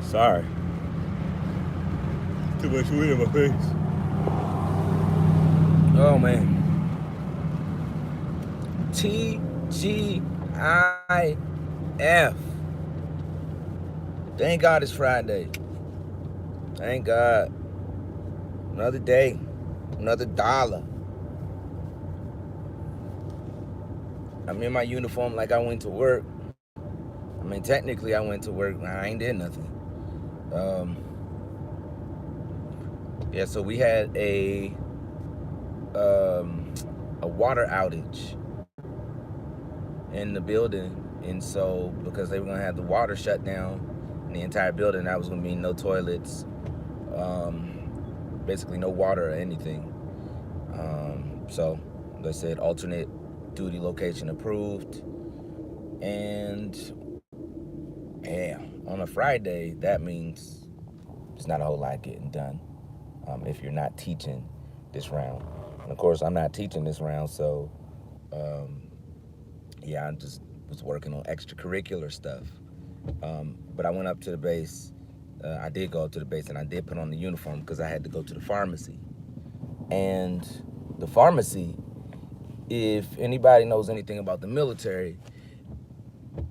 Sorry. Too much weed in my face. Oh man. TGIF. Thank God it's Friday. Thank God. Another day. Another dollar. I'm in my uniform like I went to work. I mean, technically I went to work. I ain't did nothing. Yeah, so we had a water outage in the building, and so because they were gonna have the water shut down in the entire building, that was gonna mean no toilets, basically no water or anything. So they said alternate duty location approved, and yeah, on a Friday that means there's not a whole lot getting done if you're not teaching this round. And of course, I'm not teaching this round, so yeah, I just was working on extracurricular stuff. But I went up to the base. I did go up to the base, and I did put on the uniform because I had to go to the pharmacy. And the pharmacy, if anybody knows anything about the military,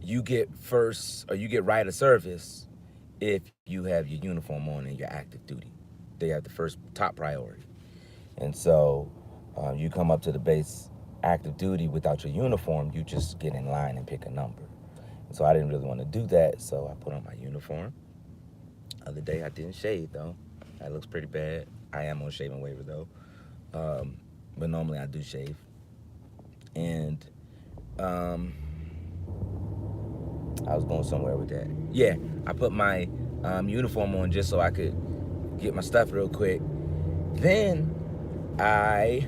you get first, or you get right of service if you have your uniform on and you're active duty. They have the first top priority. And so you come up to the base active duty without your uniform, you just get in line and pick a number. And so I didn't really want to do that, so I put on my uniform. Other day I didn't shave though. That looks pretty bad. I am on shaving waiver though. But normally I do shave. And I was going somewhere with that. Yeah, I put my uniform on just so I could get my stuff real quick. Then why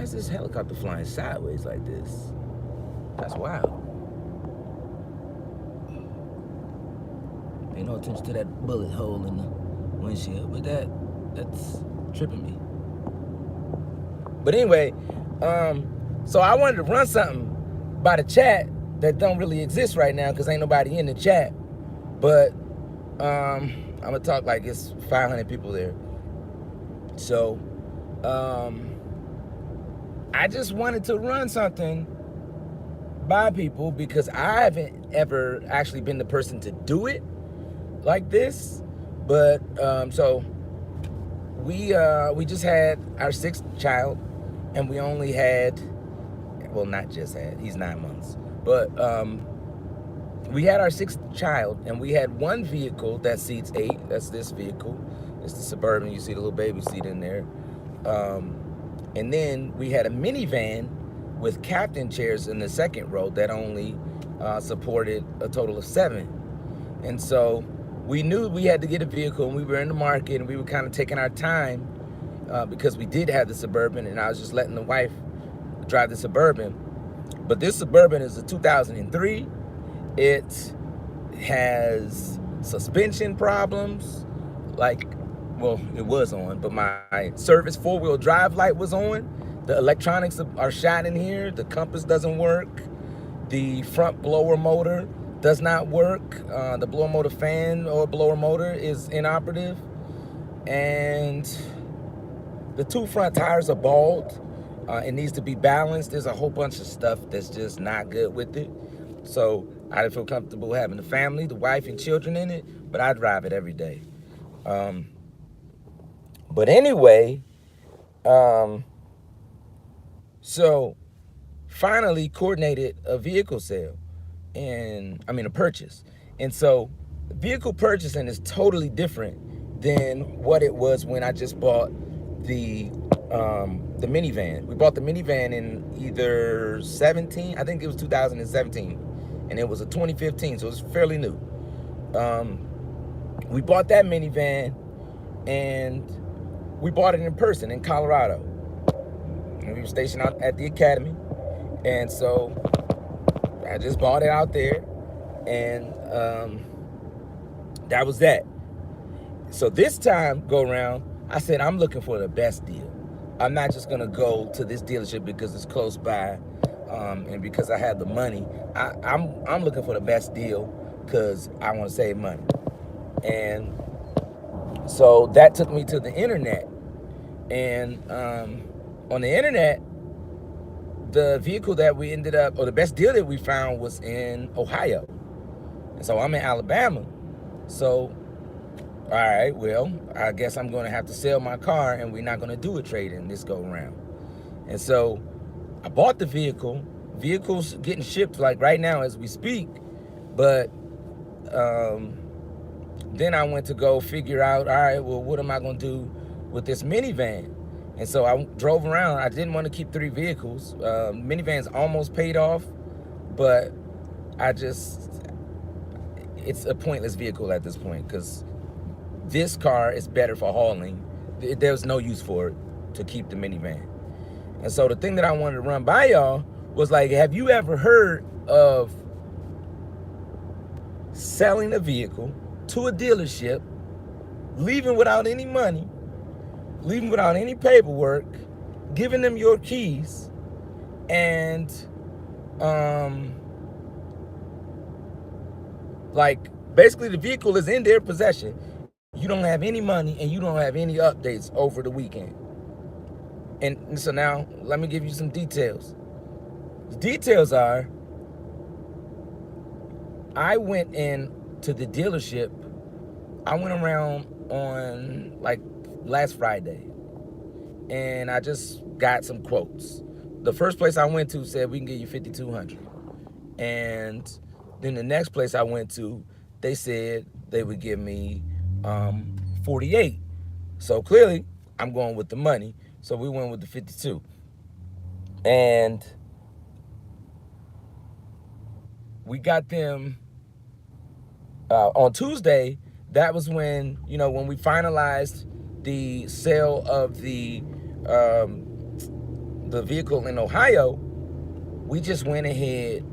is this helicopter flying sideways like this? That's wild. Pay no attention to that bullet hole in the windshield, but that's tripping me. But anyway, so I wanted to run something by the chat that don't really exist right now because ain't nobody in the chat. But I'm gonna talk like it's 500 people there. So I just wanted to run something by people because I haven't ever actually been the person to do it like this. But so we just had our 6th child, and we only had, well, not just had, he's 9 months, but we had our 6th child, and we had one vehicle that seats 8. That's this vehicle. It's the Suburban. You see the little baby seat in there. And then we had a minivan with captain chairs in the second row that only supported a total of 7. And so we knew we had to get a vehicle, and we were in the market, and we were kind of taking our time because we did have the Suburban, and I was just letting the wife drive the Suburban. But this Suburban is a 2003. It has suspension problems, like, well, it was on, but my service 4-wheel drive light was on. The electronics are shot in here. The compass doesn't work. The front blower motor does not work. The blower motor fan or blower motor is inoperative. And the 2 front tires are bald. It needs to be balanced. There's a whole bunch of stuff that's just not good with it. So I didn't feel comfortable having the family, the wife and children in it, but I drive it every day. But anyway, so finally coordinated a vehicle sale, a purchase. And so vehicle purchasing is totally different than what it was when I just bought the minivan. We bought the minivan in either 17, I think it was 2017, and it was a 2015, so it was fairly new. We bought that minivan, and we bought it in person in Colorado. And we were stationed out at the academy, and so I just bought it out there, and that was that. So this time go around, I said I'm looking for the best deal. I'm not just gonna go to this dealership because it's close by, and because I have the money. I'm looking for the best deal because I want to save money. And so that took me to the internet. And on the internet, the vehicle that we ended up, or the best deal that we found, was in Ohio. And so I'm in Alabama. So, all right, well, I guess I'm going to have to sell my car, and we're not going to do a trade-in this go around. And so I bought the vehicle. Vehicles getting shipped like right now as we speak. But then I went to go figure out, all right, well, what am I going to do with this minivan? And so I drove around. I didn't want to keep 3 vehicles. Minivan's almost paid off, but it's a pointless vehicle at this point, because this car is better for hauling. There's no use for it to keep the minivan. And so the thing that I wanted to run by y'all was, like, have you ever heard of selling a vehicle to a dealership, leaving without any money, leaving without any paperwork, giving them your keys, and like, basically the vehicle is in their possession. You don't have any money and you don't have any updates over the weekend. And so now let me give you some details. The details are, I went in to the dealership. I went around on like last Friday, and I just got some quotes. The first place I went to said we can give you $5,200, and then the next place I went to, they said they would give me 48. So clearly, I'm going with the money. So we went with the 52, and we got them on Tuesday. That was when we finalized the sale of the vehicle in Ohio. We just went ahead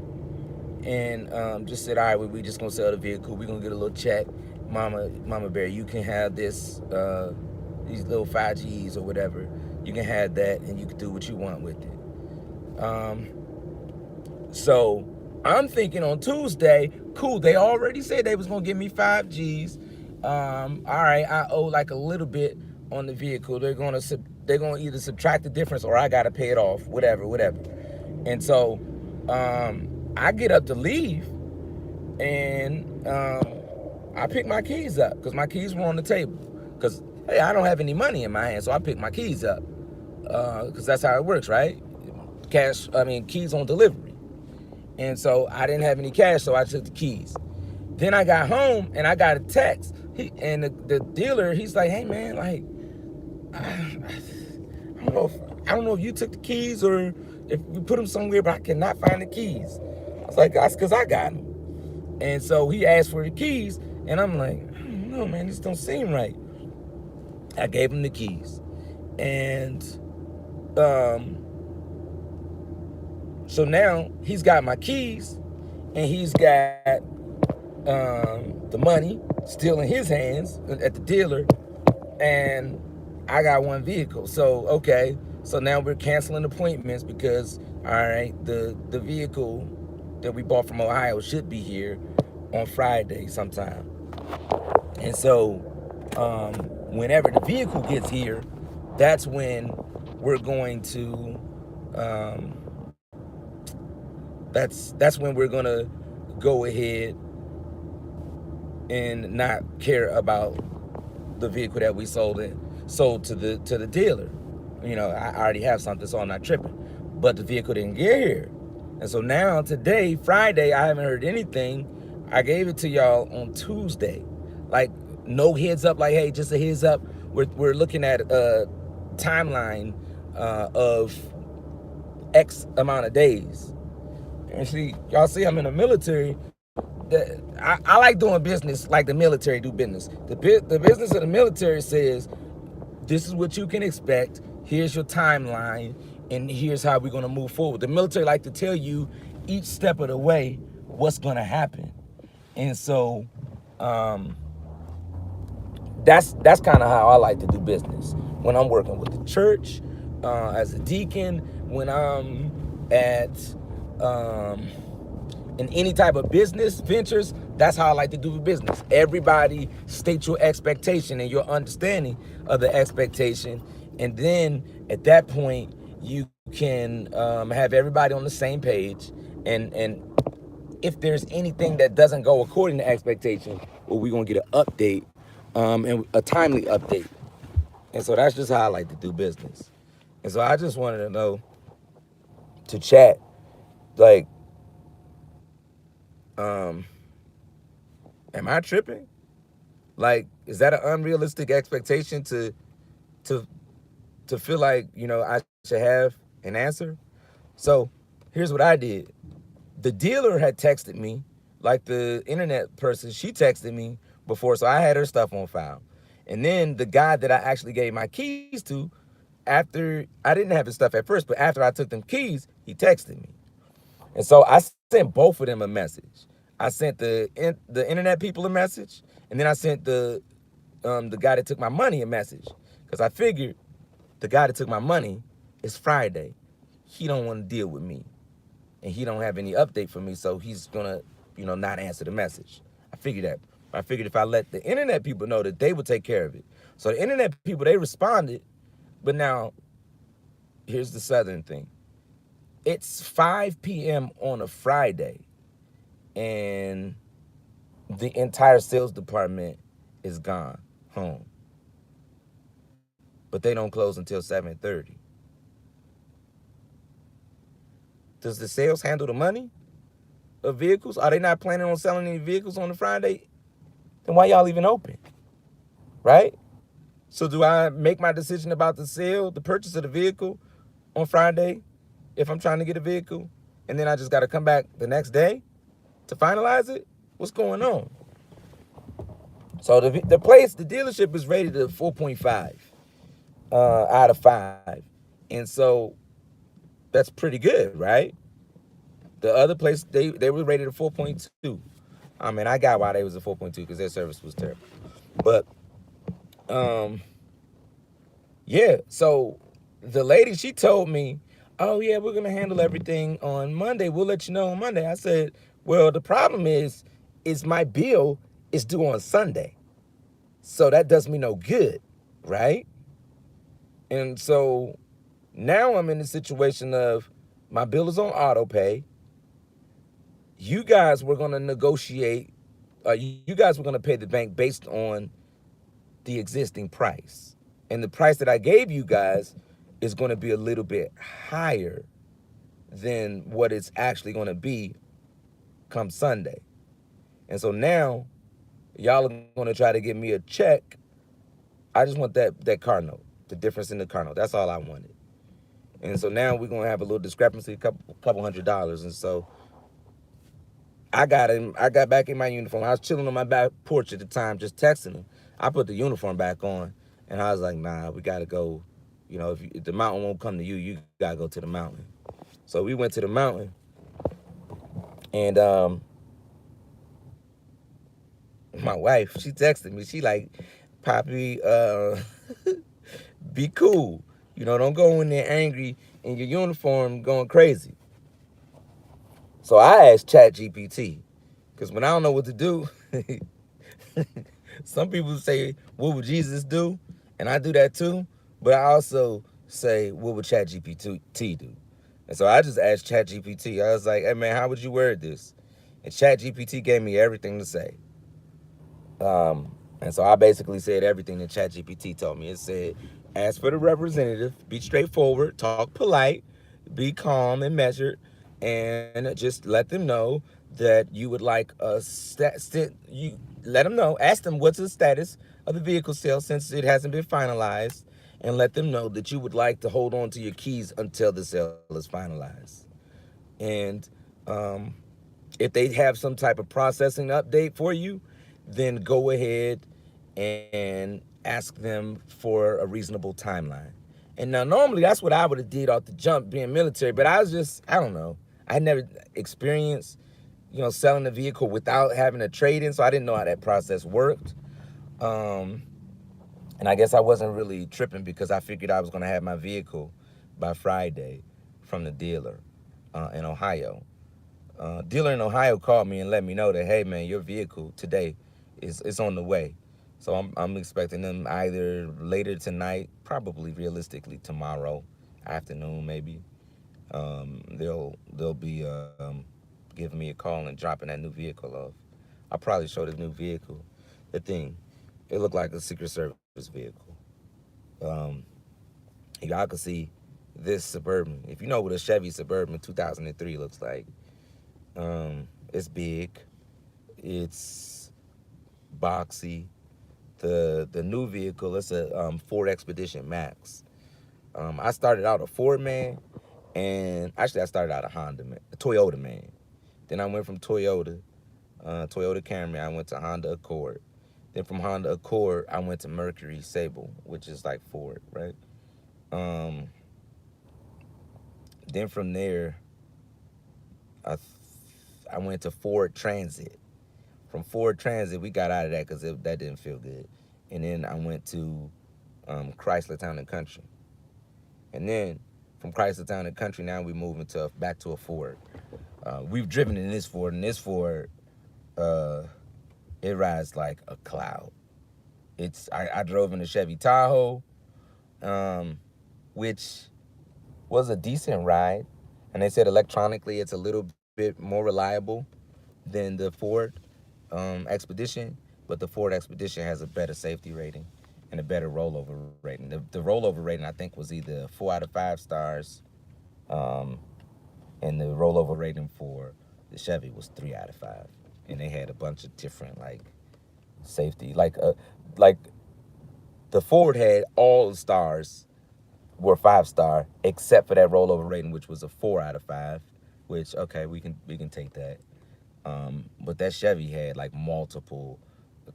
and just said, all right, we just gonna sell the vehicle. We're gonna get a little check. Mama Bear, you can have this, these little 5Gs or whatever. You can have that, and you can do what you want with it. So I'm thinking on Tuesday, cool, they already said they was gonna give me 5Gs. All right, I owe like a little bit on the vehicle. They're gonna either subtract the difference, or I gotta pay it off, whatever. And so I get up to leave, and I pick my keys up, because my keys were on the table. Because, hey, I don't have any money in my hand, so I pick my keys up, because that's how it works, right? Keys on delivery. And so I didn't have any cash, so I took the keys. Then I got home, and I got a text. The dealer, he's like, hey, man, like, I don't know if you took the keys or if you put them somewhere, but I cannot find the keys. I was like, that's because I got them. And so he asked for the keys, and I'm like, I don't know, man, this don't seem right. I gave him the keys. And so now he's got my keys, and he's got the money still in his hands at the dealer, and I got one vehicle. So, okay, so now we're canceling appointments because, all right, the vehicle that we bought from Ohio should be here on Friday sometime. And so whenever the vehicle gets here, that's when we're going to that's when we're gonna go ahead and not care about the vehicle that we sold to the dealer. I already have something, so I'm not tripping. But the vehicle didn't get here. And so now today, Friday, I haven't heard anything. I gave it to y'all on Tuesday. Like, no heads up, like, hey, just a heads up. We're looking at a timeline of X amount of days. And y'all see I'm in the military. I like doing business like the military do business. The business of the military says, this is what you can expect. Here's your timeline, and here's how we're going to move forward. The military like to tell you each step of the way what's going to happen. And so that's kind of how I like to do business. When I'm working with the church, as a deacon, when I'm at in any type of business ventures, that's how I like to do business. Everybody state your expectation and your understanding of the expectation, and then at that point you can have everybody on the same page. And if there's anything that doesn't go according to expectation, well, we're gonna get an update, and a timely update. And so that's just how I like to do business. And so I just wanted to know, to chat, like, um, am I tripping? Like, is that an unrealistic expectation to to feel like, I should have an answer? So here's what I did. The dealer had texted me, like the internet person, she texted me before, so I had her stuff on file. And then the guy that I actually gave my keys to, after I didn't have his stuff at first, but after I took them keys, he texted me. And so I sent both of them a message. I sent the internet people a message, and then I sent the guy that took my money a message, because I figured the guy that took my money, is Friday. He don't want to deal with me, and he don't have any update for me, so he's gonna, not answer the message. I figured that. I figured if I let the internet people know, that they would take care of it. So the internet people, they responded, but now here's the southern thing. It's 5 p.m. on a Friday, and the entire sales department is gone home, but they don't close until 7:30. Does the sales handle the money of vehicles? Are they not planning on selling any vehicles on the Friday? Then why y'all even open? Right? So do I make my decision about the sale, the purchase of the vehicle on Friday if I'm trying to get a vehicle, and then I just got to come back the next day to finalize it? What's going on? So the dealership is rated at 4.5 out of 5. And so that's pretty good, right? The other place, they were rated a 4.2. I mean, I got why they was a 4.2, because their service was terrible. But um, yeah, so the lady, she told me, oh yeah, we're gonna handle everything on Monday. We'll let you know on Monday. I said, well, the problem is my bill is due on Sunday. So that does me no good, right? And so now I'm in the situation of, my bill is on auto pay. You guys were gonna negotiate, you guys were gonna pay the bank based on the existing price. And the price that I gave you guys is going to be a little bit higher than what it's actually going to be come Sunday. And so now y'all are going to try to give me a check. I just want that car note, the difference in the car note. That's all I wanted. And so now we're going to have a little discrepancy, a couple $100. And so I got back in my uniform. I was chilling on my back porch at the time, just texting him. I put the uniform back on, and I was like, nah, we got to go. If the mountain won't come to you, you got to go to the mountain. So we went to the mountain, and my wife, she texted me. She like, Poppy, be cool. Don't go in there angry in your uniform going crazy. So I asked ChatGPT, because when I don't know what to do, some people say, what would Jesus do? And I do that too. But I also say, what would ChatGPT do? And so I just asked ChatGPT. I was like, hey, man, how would you word this? And ChatGPT gave me everything to say. And so I basically said everything that ChatGPT told me. It said, ask for the representative, be straightforward, talk polite, be calm and measured, and just let them know that you would like you let them know, ask them what's the status of the vehicle sale since it hasn't been finalized, and let them know that you would like to hold on to your keys until the sale is finalized. And um, if they have some type of processing update for you, then go ahead and ask them for a reasonable timeline. And now normally that's what I would have did off the jump being military, but I don't know. I never experienced, selling a vehicle without having a trade-in, so I didn't know how that process worked. Um, and I guess I wasn't really tripping because I figured I was going to have my vehicle by Friday from the dealer in Ohio. Dealer in Ohio called me and let me know that, hey man, your vehicle today is on the way. So I'm expecting them either later tonight, probably realistically tomorrow afternoon maybe. They'll be giving me a call and dropping that new vehicle off. I'll probably show the new vehicle. The thing, it looked like a Secret Service vehicle. Um, y'all can see this Suburban. If you know what a Chevy Suburban 2003 looks like, it's big. It's boxy. The new vehicle, it's a Ford Expedition Max. I started out a Ford man, and actually I started out a Honda man, a Toyota man. Then I went from Toyota Camry. I went to Honda Accord. Then from Honda Accord, I went to Mercury Sable, which is like Ford, right? Um, then from there, I I went to Ford Transit. From Ford Transit, we got out of that because that didn't feel good. And then I went to Chrysler Town and Country. And then from Chrysler Town and Country, now we moving to back to a Ford. We've driven in this Ford, and this Ford, uh, it rides like a cloud. I drove in a Chevy Tahoe, um, which was a decent ride, and they said electronically it's a little bit more reliable than the Ford Expedition, but the Ford Expedition has a better safety rating and a better rollover rating. The rollover rating I think was either 4 out of 5 stars, um, and the rollover rating for the Chevy was 3 out of 5, and they had a bunch of different like safety, like the Ford had all the stars were 5 star except for that rollover rating, which was a 4 out of 5. Which okay, we can take that. But that Chevy had like multiple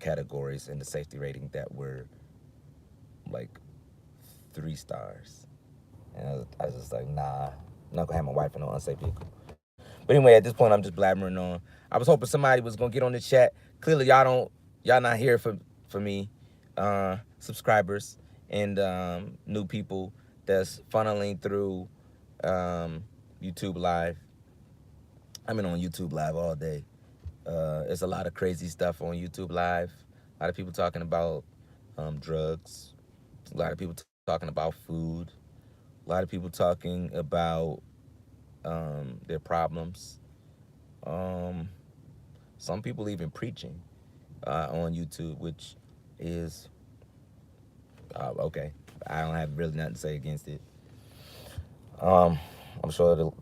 categories in the safety rating that were like 3 stars, and I was just like, nah, I'm not gonna have my wife in an unsafe vehicle. But anyway, at this point, I'm just blabbering on. I was hoping somebody was gonna get on the chat. Clearly, y'all not here for me, subscribers and new people that's funneling through YouTube Live. I've been on YouTube Live all day. There's a lot of crazy stuff on YouTube Live. A lot of people talking about drugs. A lot of people talking about food. A lot of people talking about their problems. Um, some people even preaching on YouTube, which is okay. I don't have really nothing to say against it. Um, I'm sure the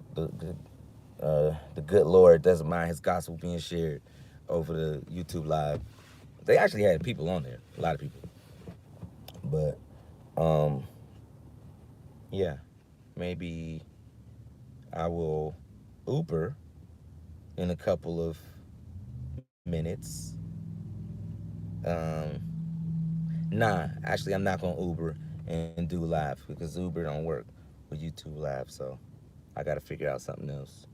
good Lord doesn't mind His gospel being shared over the YouTube Live. They actually had people on there, a lot of people. But um, yeah, maybe I will Uber in a couple of minutes. Um, nah, actually, I'm not gonna Uber and do live because Uber don't work with YouTube Live. So I gotta figure out something else.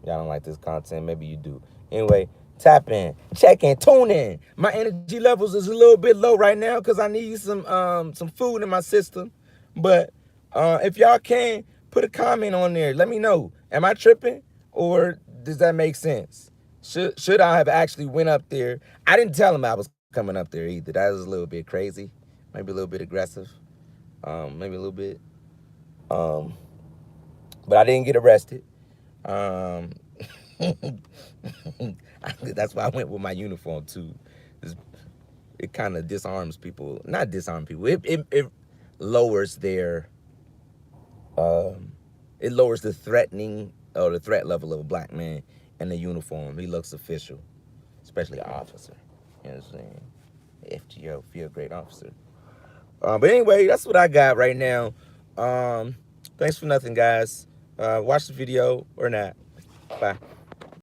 Y'all don't like this content, maybe you do. Anyway, tap in, check in, tune in. My energy levels is a little bit low right now because I need some food in my system. But if y'all can put a comment on there, let me know. Am I tripping or does that make sense? Should I have actually went up there? I didn't tell him I was coming up there either. That was a little bit crazy, maybe a little bit aggressive, maybe a little bit. Um, but I didn't get arrested. Um, that's why I went with my uniform too. It kind of disarms people. Not disarm people. It lowers their it lowers the threatening or the threat level of a black man in a uniform. He looks official, especially an officer. You know what I'm saying? FGO, field grade officer. But anyway, that's what I got right now. Thanks for nothing, guys. Watch the video or not. Bye.